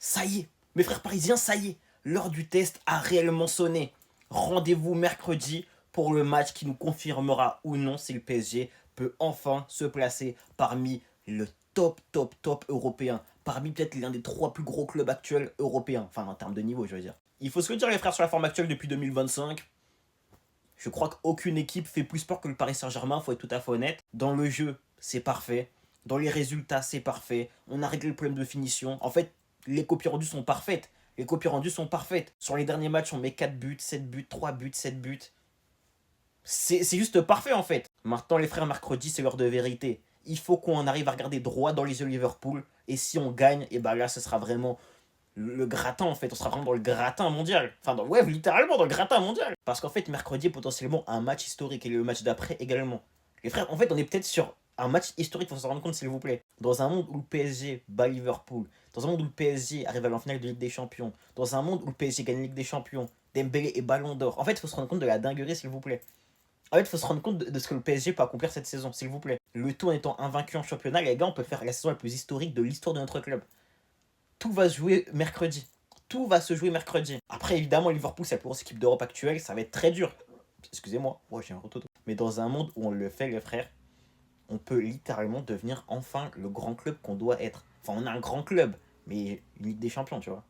Ça y est, mes frères parisiens, ça y est, l'heure du test a réellement sonné. Rendez-vous mercredi pour le match qui nous confirmera ou non si le PSG peut enfin se placer parmi le top européen. Parmi peut-être l'un des 3 plus gros clubs actuels européens. Enfin, en termes de niveau, je veux dire. Il faut se le dire, les frères, sur la forme actuelle depuis 2025. Je crois qu'aucune équipe fait plus peur que le Paris Saint-Germain, faut être tout à fait honnête. Dans le jeu, c'est parfait. Dans les résultats, c'est parfait. On a réglé le problème de finition. En fait, les copies rendues sont parfaites. Les copies rendues sont parfaites. Sur les derniers matchs, on met 4 buts, 7 buts, 3 buts, 7 buts. C'est juste parfait en fait. Maintenant, les frères, mercredi, c'est l'heure de vérité. Il faut qu'on arrive à regarder droit dans les yeux Liverpool. Et si on gagne, et ben là, ce sera vraiment le gratin en fait. On sera vraiment dans le gratin mondial. Enfin, ouais, littéralement dans le gratin mondial. Parce qu'en fait, mercredi est potentiellement un match historique et le match d'après également. Les frères, en fait, on est peut-être sur un match historique, faut s'en rendre compte s'il vous plaît. Dans un monde où le PSG bat Liverpool, dans un monde où le PSG arrive à la finale de Ligue des Champions, dans un monde où le PSG gagne Ligue des Champions, Dembélé et Ballon d'Or. En fait, il faut se rendre compte de la dinguerie, s'il vous plaît. En fait, il faut se rendre compte de ce que le PSG peut accomplir cette saison, s'il vous plaît. Le tout en étant invaincu en championnat, les gars, on peut faire la saison la plus historique de l'histoire de notre club. Tout va se jouer mercredi. Tout va se jouer mercredi. Après, évidemment, Liverpool, c'est la plus grosse équipe d'Europe actuelle. Ça va être très dur. Excusez-moi, ouais, j'ai un rototo. Mais dans un monde où on le fait, les frères, on peut littéralement devenir enfin le grand club qu'on doit être. Enfin, on a un grand club, mais une Ligue des Champions, tu vois.